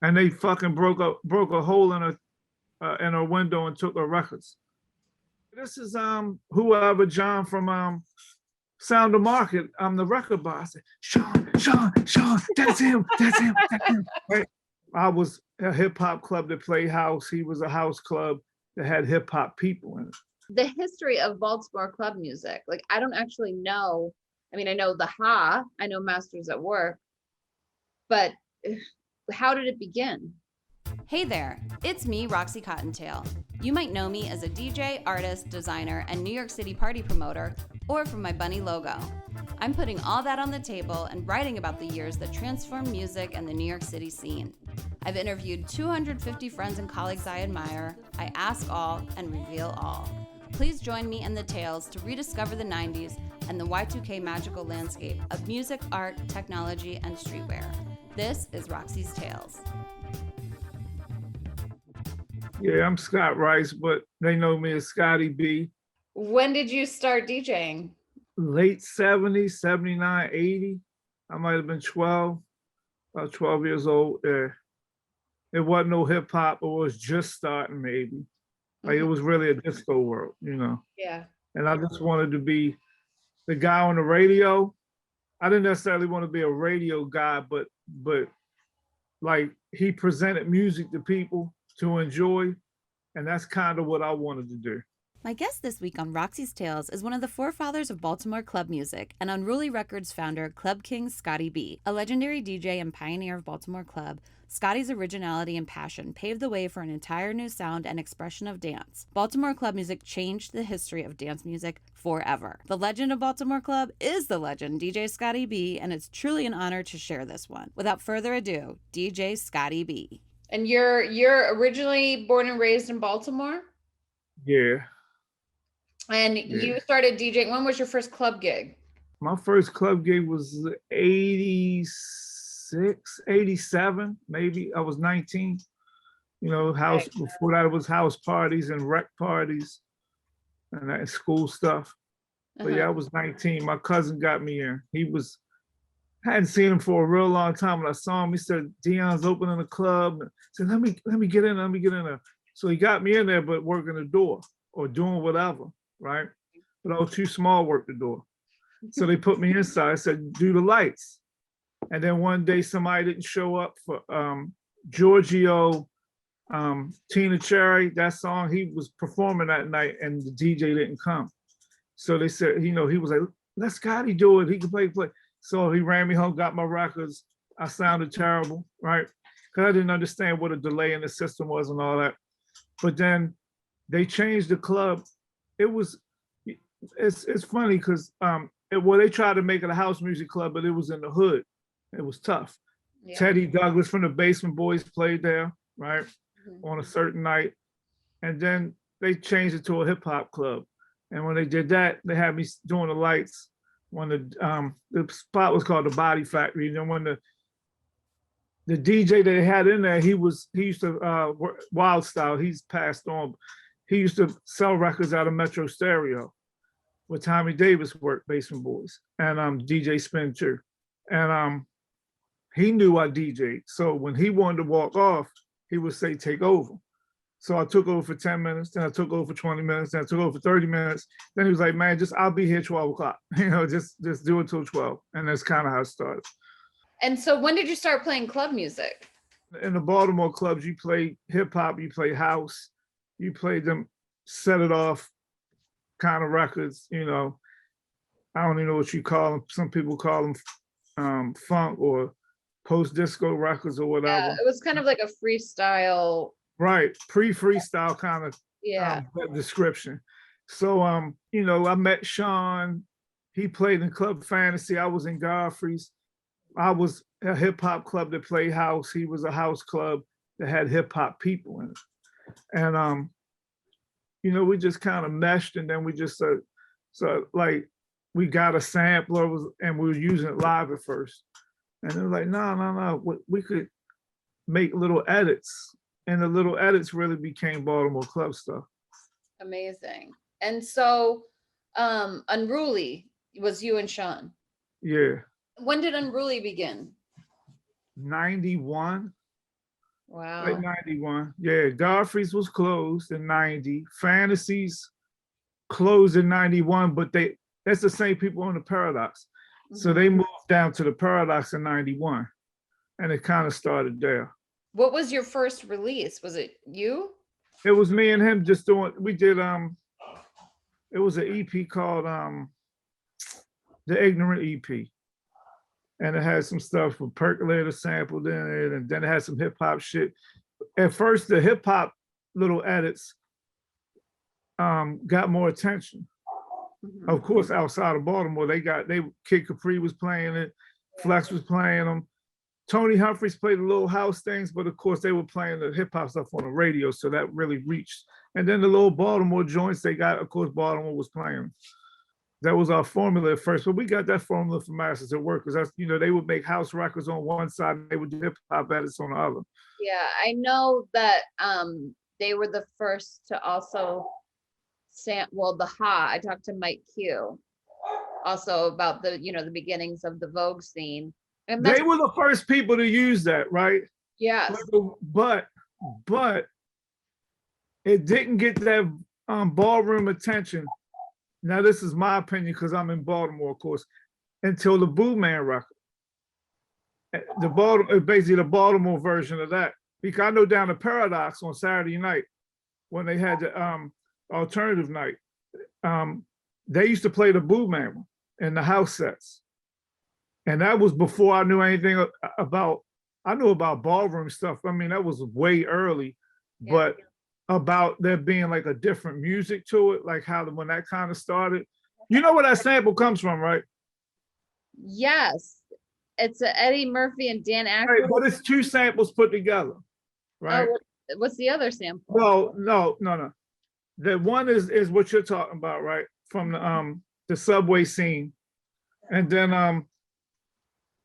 and they fucking broke a hole in her window and took her records. This is whoever John from Sound of Market. I'm the record boss. I said, Sean, that's him, that's him, that's him. Right? I was a hip hop club that played house. He was a house club that had hip hop people in it. The history of Baltimore club music, like I don't actually know. I mean, I know the Ha, I know Masters at Work, but how did it begin? Hey there, it's me, Roxy Cottontail. You might know me as a DJ, artist, designer, and New York City party promoter, or from my bunny logo. I'm putting all that on the table and writing about the years that transformed music and the New York City scene. I've interviewed 250 friends and colleagues I admire. I ask all and reveal all. Please join me in the tales to rediscover the 90s and the Y2K magical landscape of music, art, technology, and streetwear. This is Roxy's Tales. Yeah, I'm Scott Rice, but they know me as Scottie B. When did you start DJing? Late 70s, 79, 80. I might have been 12, about 12 years old. It wasn't no hip hop, it was just starting maybe. Like it was really a disco world, you know? Yeah. And I just wanted to be the guy on the radio. I didn't necessarily want to be a radio guy, but like he presented music to people to enjoy. And that's kind of what I wanted to do. My guest this week on Roxy's Tales is one of the forefathers of Baltimore club music and Unruly Records founder, Club King Scottie B. A legendary DJ and pioneer of Baltimore club, Scottie's originality and passion paved the way for an entire new sound and expression of dance. Baltimore club music changed the history of dance music forever. The legend of Baltimore club is the legend, DJ Scottie B, and it's truly an honor to share this one. Without further ado, DJ Scottie B. And you're originally born and raised in Baltimore? Yeah. And you started DJing. When was your first club gig? My first club gig was 86, 87, maybe. I was 19. You know, before that it was house parties and rec parties and that school stuff. But yeah, I was 19. My cousin got me in. Hadn't seen him for a real long time. When I saw him, he said, Dion's opening a club. I said, let me get in, let me get in there. So he got me in there, but working the door or doing whatever, right? But I was too small to work the door. So they put me inside. I said, do the lights. And then one day somebody didn't show up for Giorgio, Tina Cherry, that song, he was performing that night and the DJ didn't come. So they said, he was like, let Scottie do it. He can play. So he ran me home, got my records. I sounded terrible, right? Because I didn't understand what a delay in the system was and all that. But then they changed the club. It's funny because they tried to make it a house music club, but it was in the hood. It was tough. Yeah. Teddy Douglas from the Basement Boys played there, right? On a certain night. And then they changed it to a hip hop club. And when they did that, they had me doing the lights. When the spot was called the Body Factory, and when the DJ that they had in there, he used to Wild Style. He's passed on. He used to sell records out of Metro Stereo, where Tommy Davis worked, Basement Boys, and DJ Spin too. And he knew I DJ'd, so when he wanted to walk off, he would say, "Take over." So I took over for 10 minutes, then I took over for 20 minutes, then I took over for 30 minutes. Then he was like, man, I'll be here 12 o'clock. Just do it till 12. And that's kind of how it started. And so when did you start playing club music? In the Baltimore clubs, you play hip hop, you play house, you play them set it off kind of records, I don't even know what you call them. Some people call them funk or post-disco records or whatever. Yeah, it was kind of like a freestyle. Right, pre-freestyle kind of description. So, I met Sean. He played in Club Fantasy. I was in Godfrey's. I was a hip hop club that played house. He was a house club that had hip hop people in it. And, we just kind of meshed, and then we just, we got a sampler and we were using it live at first. And they were like, no, we could make little edits. And the little edits really became Baltimore club stuff. Amazing. And so Unruly was you and Sean. Yeah. When did Unruly begin? 91. Like Wow. 91. Yeah, Godfrey's was closed in 90. Fantasies closed in 91, but that's the same people on the Paradox. So they moved down to the Paradox in 91. And it kind of started there. What was your first release? Was it you? It was me and him just doing, we did it was an EP called The Ignorant EP. And it had some stuff with Percolator sampled in it, and then it had some hip hop shit. At first, the hip hop little edits got more attention. Of course, outside of Baltimore, Kid Capri was playing it, Flex was playing them. Tony Humphries played the little house things, but of course they were playing the hip hop stuff on the radio, so that really reached. And then the little Baltimore joints they got, of course, Baltimore was playing. That was our formula at first, but we got that formula from Masters at Work, because that's, they would make house records on one side and they would do hip hop edits on the other. Yeah, I know that they were the first to also the Ha. I talked to Mike Q also about the beginnings of the Vogue scene. And they were the first people to use that, right? Yes. But it didn't get that ballroom attention. Now, this is my opinion because I'm in Baltimore, of course, until the Boo Man record. Basically the Baltimore version of that. Because I know down at Paradox on Saturday night, when they had the alternative night, they used to play the Boo Man in the house sets. And that was before I knew anything about, I knew about ballroom stuff. I mean, that was way early, but about there being like a different music to it, like when that kind of started. You know where that sample comes from, right? Yes. It's Eddie Murphy and Dan Aykroyd. Right, but it's two samples put together, right? Oh, what's the other sample? Well, no. The one is what you're talking about, right? From the subway scene. And then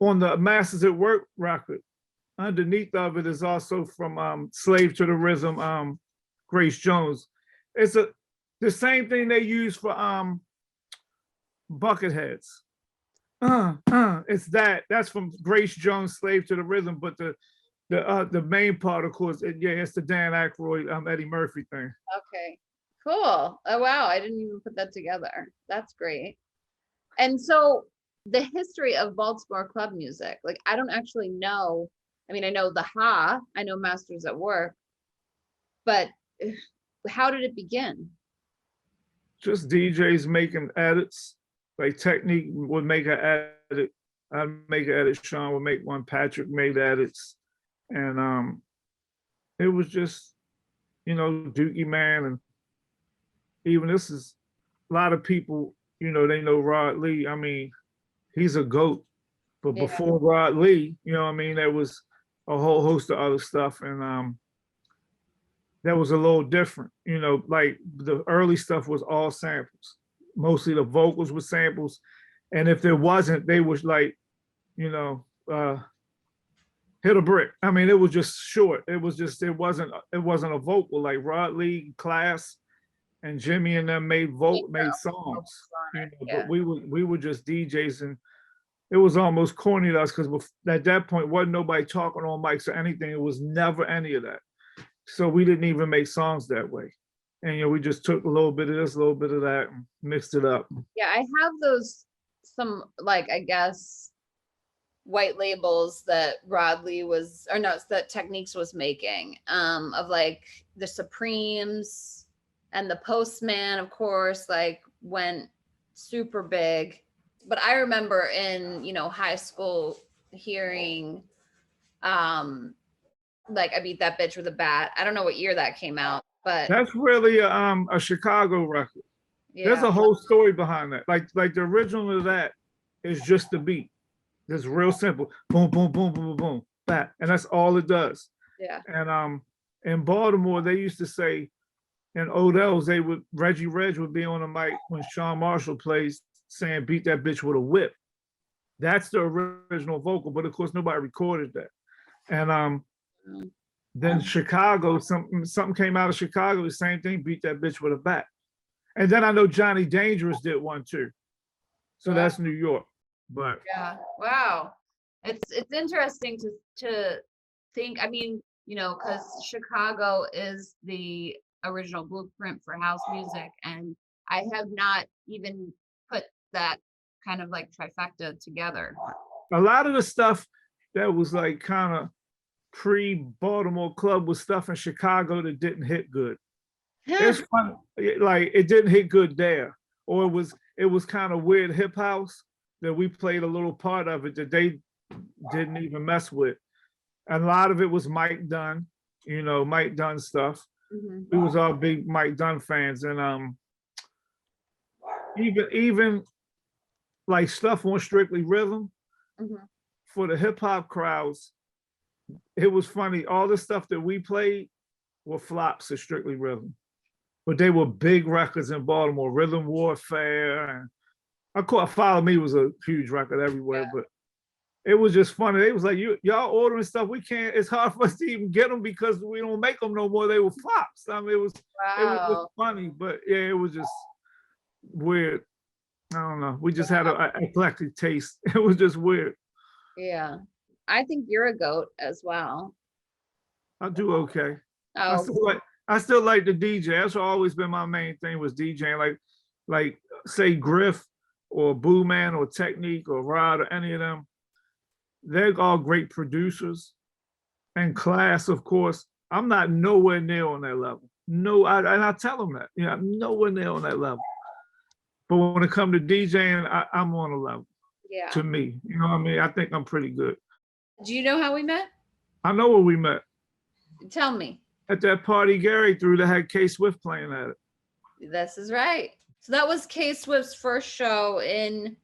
on the Masters at Work record, underneath of it is also from Slave to the Rhythm, Grace Jones. It's the same thing they use for Bucketheads. It's that's from Grace Jones, Slave to the Rhythm, but the main part, of course, it's the Dan Aykroyd, Eddie Murphy thing. Okay, cool. Oh wow, I didn't even put that together. That's great. And so the history of Baltimore club music, like I don't actually know. I mean, I know the Ha, I know Masters at Work, but how did it begin? Just DJs making edits. Like Technique would make an edit. I'd make an edit. Sean would make one. Patrick made edits, and it was just, Dookie Man, and even this is a lot of people. They know Rod Lee. I mean, he's a GOAT. But before Rod Lee, there was a whole host of other stuff, and that was a little different. Like the early stuff was all samples. Mostly the vocals were samples, and if there wasn't, they was like, hit a brick. I mean, it was just short. It wasn't a vocal like Rod Lee, Class, and Jimmy and them made songs. But we were just DJs, and it was almost corny to us because at that point wasn't nobody talking on mics or anything. It was never any of that. So we didn't even make songs that way. And we just took a little bit of this, a little bit of that, and mixed it up. Yeah, I have some like, I guess, white labels that Rod Lee that Techniques was making, of like the Supremes and the Postman, of course, like went super big. But I remember in, high school hearing, like I Beat That Bitch with a Bat. I don't know what year that came out, but that's really a Chicago record. yeah. There's a whole story behind that. Like the original of that is just the beat. It's real simple. Boom, boom, boom, boom, boom, boom, bat. And that's all it does. Yeah. And in Baltimore, they used to say in Odell's, Reggie Reg would be on the mic when Sean Marshall plays saying beat that bitch with a whip. That's the original vocal, but of course nobody recorded that. And then Chicago, something came out of Chicago, the same thing, beat that bitch with a bat. And then I know Johnny Dangerous did one too. So that's New York. But yeah, wow. It's interesting to think. I mean, you know, because Chicago is the original blueprint for house music, and I have not even put that kind of like trifecta together. A lot of the stuff that was like kind of pre-Baltimore Club was stuff in Chicago that didn't hit good. It's fun, like it didn't hit good there, or it was kind of weird hip house that we played a little part of it that they didn't even mess with. And a lot of it was Mike Dunn, you know, Mike Dunn stuff. Mhm. We was all big Mike Dunn fans, and even like stuff on Strictly Rhythm Mhm. for the hip hop crowds. It was funny. All the stuff that we played were flops of Strictly Rhythm, but they were big records in Baltimore. Rhythm Warfare, and of course, Follow Me was a huge record everywhere. Yeah. But it was just funny. They was like, y'all ordering stuff we can't. It's hard for us to even get them because we don't make them no more. They were flops. I mean, it was just Wow. funny, but yeah, it was just weird. I don't know. We just had an eclectic taste. It was just weird. Yeah. I think you're a goat as well. I do okay. I Oh, still like the DJ. That's always been my main thing was DJing. Like say Griff or Boo Man or Technique or Rod or any of them. They're all great producers. And Class, of course, I'm not nowhere near on that level. No, and I tell them that. You know, I'm nowhere near on that level. But when it comes to DJing, I'm on a level. yeah. To me, you know what I mean? I think I'm pretty good. Do you know how we met? I know where we met. Tell me. At that party Gary threw that had K Swift playing at it. This is right. So that was K Swift's first show in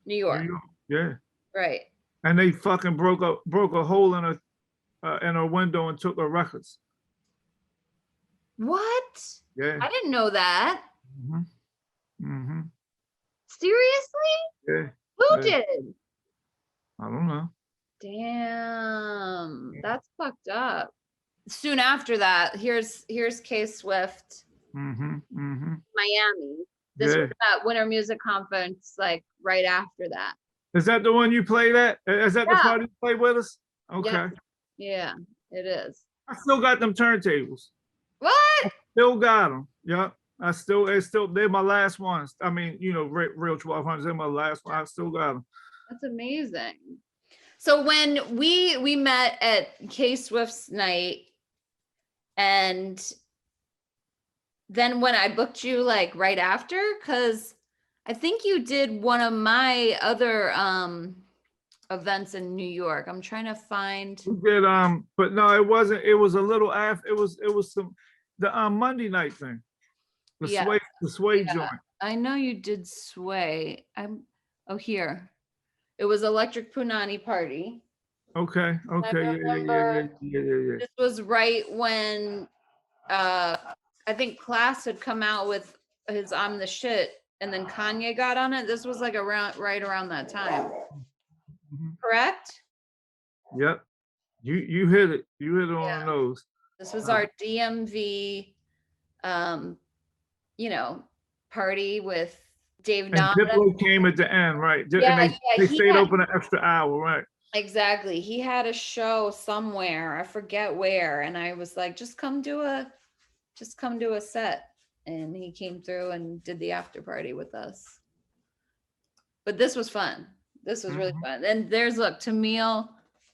New York. Yeah. Right. And they fucking broke a hole in a window and took her records. What? Yeah. I didn't know that. Mm-hmm. Mm-hmm. Seriously? Yeah. Who Yeah. did? I don't know. Damn. That's fucked up. Soon after that, here's K Swift, Mm-hmm. Mm-hmm. Miami. This Yeah. was that Winter Music Conference, like right after that. Is that the one you played at? Is that the Yeah. party you played with us? Okay. Yeah. Yeah, it is. I still got them turntables. What? Still got them. Yeah. They're my last ones. I mean, you know, real 1200s, they're my last one. I still got them. That's amazing. So when we met at K Swift's night, and then when I booked you like right after, because I think you did one of my other events in New York. I'm trying to find. We did but no, it wasn't. It was a little after. It was the Monday night thing. Yeah. The sway Yeah. joint. I know you did Sway. Here. It was Electric Punani Party. Okay. Yeah. This was right when I think Class had come out with his I'm the Shit, and then Kanye got on it. This was like right around that time. Mhm. Correct? Yep. You hit it. You hit it on Yeah. the nose. This was our DMV party with Dave And Nada. Diplo came at the end, right? Yeah, And they he stayed had- open an extra hour, right? Exactly. He had a show somewhere. I forget where. And I was like, just come do a set. And he came through and did the after party with us. But this was fun. This was really Mhm. fun. And there's Tamil,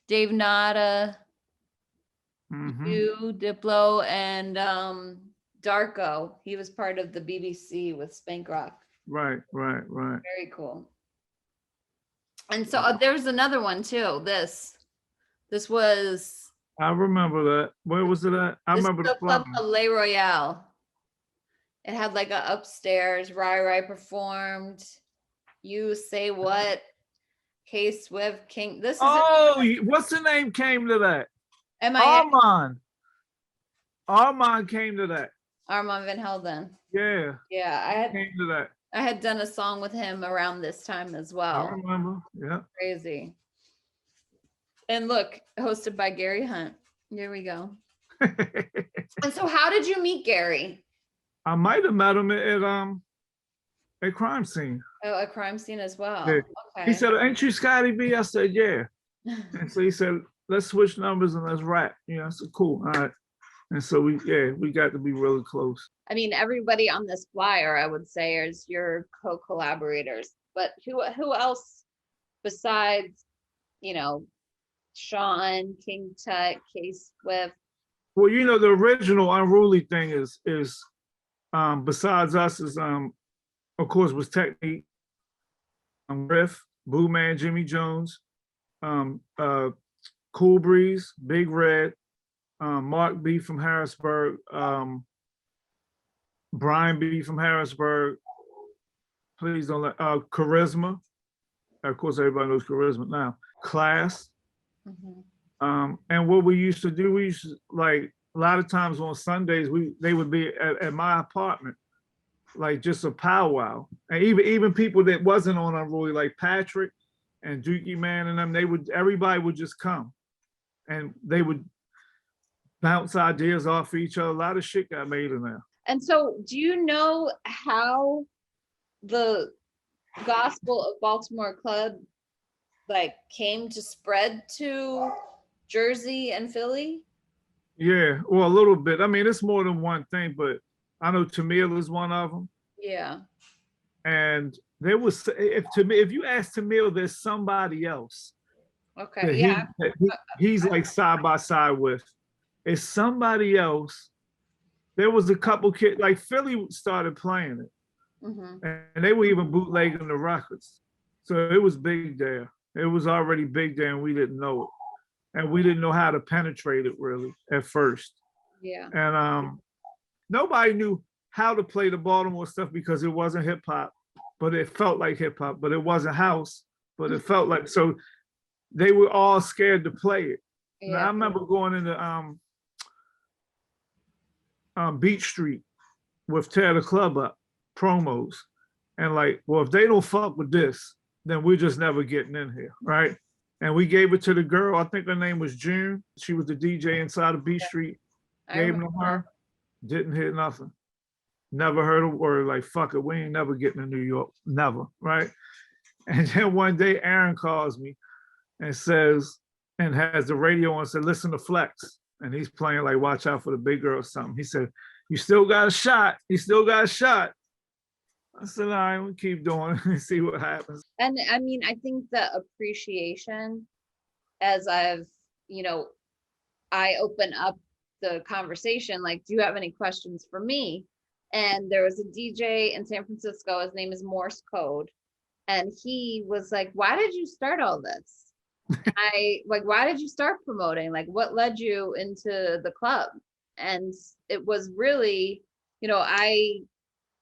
Dave Nada, Mhm. you, Diplo, and Darko. He was part of the BBC with Spank Rock. Right. Very cool. And so there's another one too. This was I remember that. Where was it at? I remember the club flyer. called Le Royale. It had like a upstairs. Rai performed. You Say What? K Swift King. This is What's the name came to that? MIA. Armand came to that. Armand Van Helden. Yeah. Yeah, Came to that. I had done a song with him around this time as I well. remember. Yeah. Crazy. And look, hosted by Gary Hunt. Here we go. And so how did you meet Gary? I might have met him at Crime Scene. Oh, a crime scene as well. Yeah. Okay. He said, "Ain't you Scottie B?" I said, "Yeah." And so he said, let's switch numbers and let's rap. You know, so cool. All right. And so we got to be really close. I mean, everybody on this flyer, I would say, is your co-collaborators. But who else besides, you know, Sean, King Tut, K Swift? Well, you know, the original Unruly thing is besides us is of course was Technique, Riff, Blue Man, Jimmy Jones, Cool Breeze, Big Red, Mark B from Harrisburg, Brian B from Harrisburg. Please don't let Charisma. Of course, everybody knows Charisma now. Class. And what we used to do, we used to, like, a lot of times on Sundays, they would be at my apartment, like just a powwow. And even people that wasn't on Unruly, like Patrick and Dookie Man and them, everybody would just come and they would bounce ideas off of each other. A lot of shit got made in there. And so do you know how the gospel of Baltimore Club like came to spread to Jersey and Philly? Yeah, well, a little bit. I mean, it's more than one thing, but I know Tamil is one of them. Yeah. And there was, if you ask Tamil, there's somebody else. Okay. that Yeah. he's like side by side with. It's somebody else. There was a couple kids, like Philly started playing it. And they were even bootlegging the records. So it was big there. It was already big there and we didn't know it. And we didn't know how to penetrate it really at first. Yeah. And nobody knew how to play the Baltimore stuff because it wasn't hip hop, but it felt like hip hop, but it wasn't house, but it felt like, so they were all scared to play it. Yeah. Now, I remember going into Beach Street with Tear the Club Up promos and like, well, if they don't fuck with this, then we're just never getting in here, right? And we gave it to the girl, I think her name was June. She was the DJ inside of Beach Street. Gave it to her, didn't hit nothing. Never heard a word, like, fuck it, we ain't never getting to New York, never, right? And then one day Aaron calls me and says, and has the radio on, said, listen to Flex. And he's playing like Watch Out for the Big Girl or something. He said, you still got a shot, you still got a shot. I said, all right, we'll keep doing it and see what happens. And I mean, I think the appreciation as I've, you know, I open up the conversation, like, do you have any questions for me? And there was a DJ in San Francisco, his name is Morse Code. And he was like, why did you start all this? Why did you start promoting? Like, what led you into the club? And it was really, you know,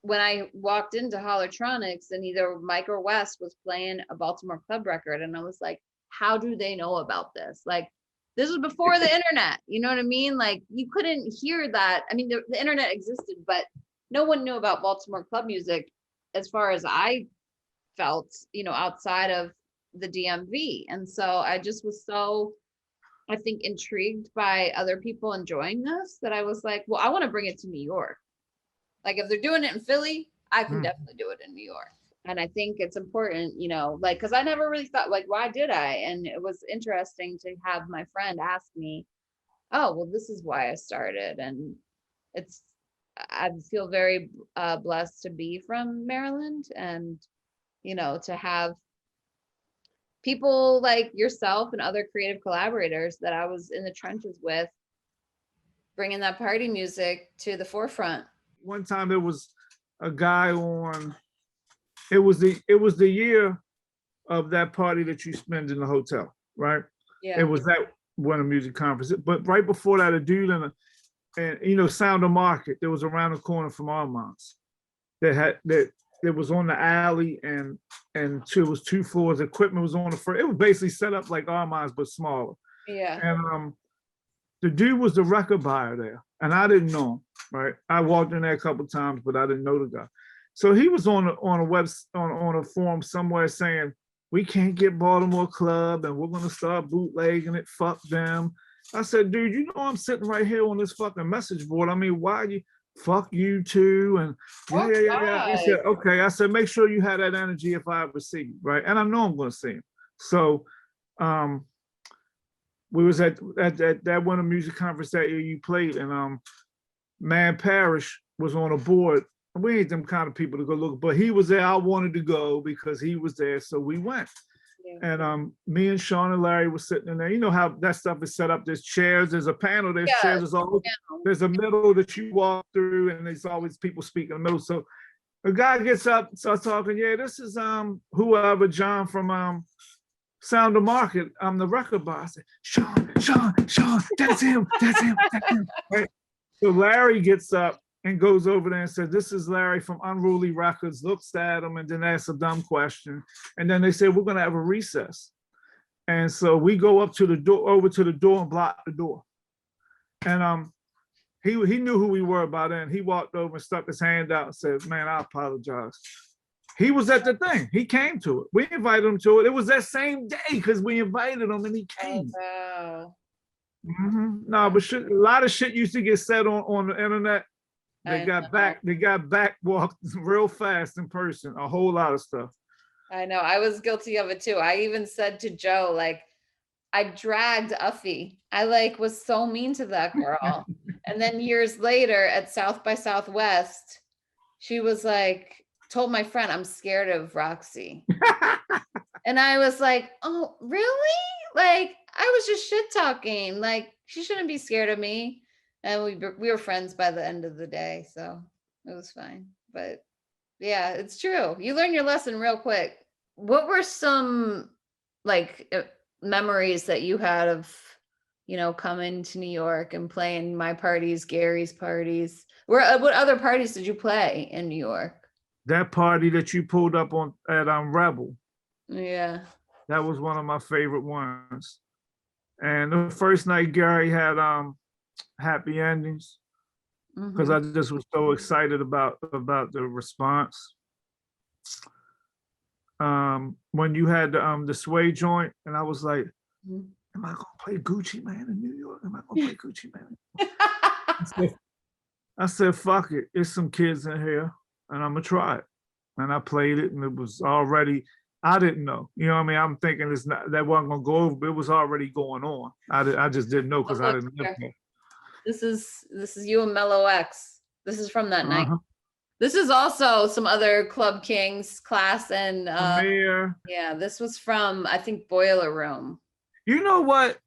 when I walked into Hollertronics and either Mike or Wes was playing a Baltimore Club record, and I was like, how do they know about this? Like, this was before the internet, you know what I mean? Like, you couldn't hear that. I mean, the internet existed, but no one knew about Baltimore Club music as far as I felt, you know, outside of the DMV. And so I just was so, I think, intrigued by other people enjoying this that I was like, well, I want to bring it to New York. Like, if they're doing it in Philly, I can definitely do it in New York. And I think it's important, you know, like, because I never really thought, like, why did I? And it was interesting to have my friend ask me, oh, well, this is why I started. And I feel very blessed to be from Maryland and, you know, to have people like yourself and other creative collaborators that I was in the trenches with, bringing that party music to the forefront. One time there was a guy on, it was the year of that party that you spend in the hotel, right? Yeah. It was that Winter Music Conference. But right before that, a dude and you know, Sound of Market, that was around the corner from Armand's, that was on the alley and it was 2 floors. Equipment was on the first. It was basically set up like Armand's but smaller. Yeah. And the dude was the record buyer there, and I didn't know him. Right, I walked in there a couple times, but I didn't know the guy. So he was on a forum somewhere saying, we can't get Baltimore Club and we're gonna start bootlegging it, fuck them. I said, dude, you know I'm sitting right here on this fucking message board. I mean, why you fuck you too? And yeah. He said, okay. I said, make sure you have that energy if I ever see you, right? And I know I'm gonna see him. So we was at that one of music conference that year you played, and Man Parrish was on a board. We ain't them kind of people to go look, but he was there. I wanted to go because he was there, so we went. Yeah. And me and Sean and Larry were sitting in there. You know how that stuff is set up. There's chairs, there's a panel, there's chairs, there's a middle that you walk through, and there's always people speaking in the middle. So the guy gets up, starts talking. Yeah, this is whoever, John from Sound of Market. I'm the record boss. Sean, that's him. Right? So Larry gets up and goes over there and says, "This is Larry from Unruly Records," looks at him and then asks a dumb question. And then they said, "We're gonna have a recess." And so we go up to the door, over to the door and block the door. And he knew who we were by then. He walked over and stuck his hand out and said, "Man, I apologize." He was at the thing. He came to it. We invited him to it. It was that same day because we invited him and he came. Wow. No, but a lot of shit used to get said on the internet. They got back walked real fast in person, a whole lot of stuff. I know, I was guilty of it too. I even said to Joe, like, I dragged Uffy. I like was so mean to that girl. And then years later at South by Southwest, she was like, told my friend, "I'm scared of Roxy." And I was like, "Oh, really?" Like, I was just shit talking. Like, she shouldn't be scared of me. And we were friends by the end of the day, so it was fine. But yeah, it's true. You learn your lesson real quick. What were some like memories that you had of, you know, coming to New York and playing my parties, Gary's parties? What other parties did you play in New York? That party that you pulled up on at Rebel. Yeah. That was one of my favorite ones. And the first night Gary had Happy Endings, because I just was so excited about the response. When you had the Sway joint, and I was like, "Am I gonna play Gucci Man in New York? Am I gonna play Gucci Man?" I said, "Fuck it, it's some kids in here, and I'm gonna try it." And I played it, and it was already. I didn't know, you know what I mean? I'm thinking that wasn't gonna go over, but it was already going on. I just didn't know because I didn't live there. This is you and Mellow X. This is from that night. This is also some other Club Kings class and Premier. Yeah, this was from, I think, Boiler Room. You know what?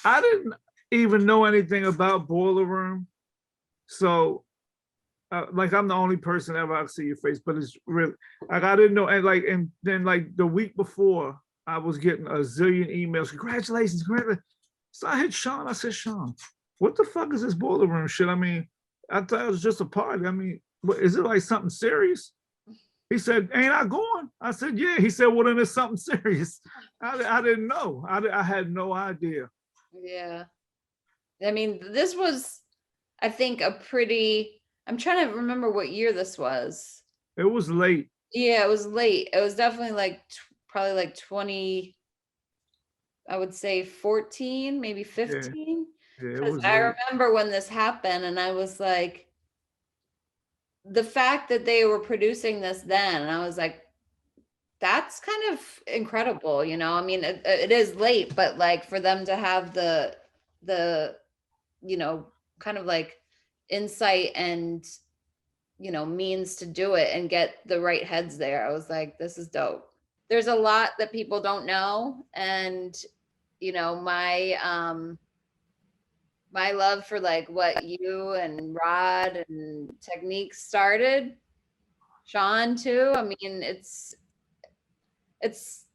I didn't even know anything about Boiler Room. So like I'm the only person ever I see your face, but it's really like I didn't know. And then like the week before, I was getting a zillion emails. Congratulations. So I hit Sean. I said, "Sean, what the fuck is this Boiler Room shit? I mean, I thought it was just a party. I mean, what, is it like something serious?" He said, "Ain't I going?" I said, "Yeah." He said, "Well, then it's something serious." I didn't know. I had no idea. Yeah. I mean, this was, I think, I'm trying to remember what year this was. It was late. Yeah, it was late. It was definitely like probably like 20, I would say 14, maybe 15. Yeah, Because I remember when this happened and I was like, the fact that they were producing this then, and I was like, that's kind of incredible, you know? I mean, it is late, but like for them to have the, you know, kind of like insight and, you know, means to do it and get the right heads there. I was like, this is dope. There's a lot that people don't know. And, you know, my love for like what you and Rod and Technique started, Sean too. I mean, it's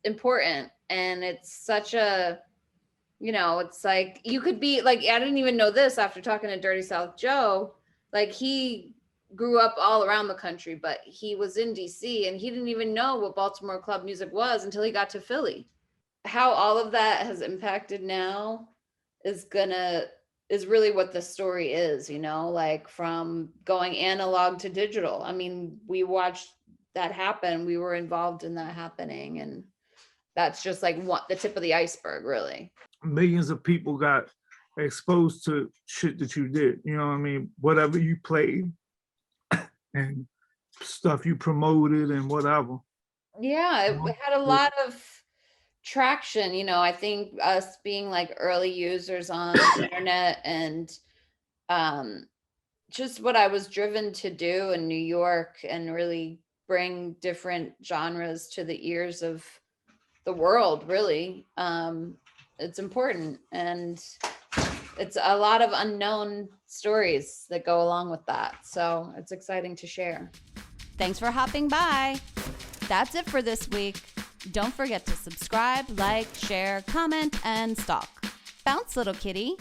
important, and it's such a, you know, it's like you could be like, I didn't even know this after talking to Dirty South Joe. Like he grew up all around the country, but he was in DC and he didn't even know what Baltimore club music was until he got to Philly. How all of that has impacted now is really what the story is, you know, like from going analog to digital. I mean, we watched that happen. We were involved in that happening, and that's just like the tip of the iceberg, really. Millions of people got exposed to shit that you did, you know what I mean? Whatever you played and stuff you promoted and whatever. Yeah, it had a lot of traction. You know, I think us being like early users on the internet and just what I was driven to do in New York and really bring different genres to the ears of the world, really. It's important, and it's a lot of unknown stories that go along with that. So it's exciting to share. Thanks for hopping by. That's it for this week. Don't forget to subscribe, like, share, comment, and stalk. Bounce, little kitty.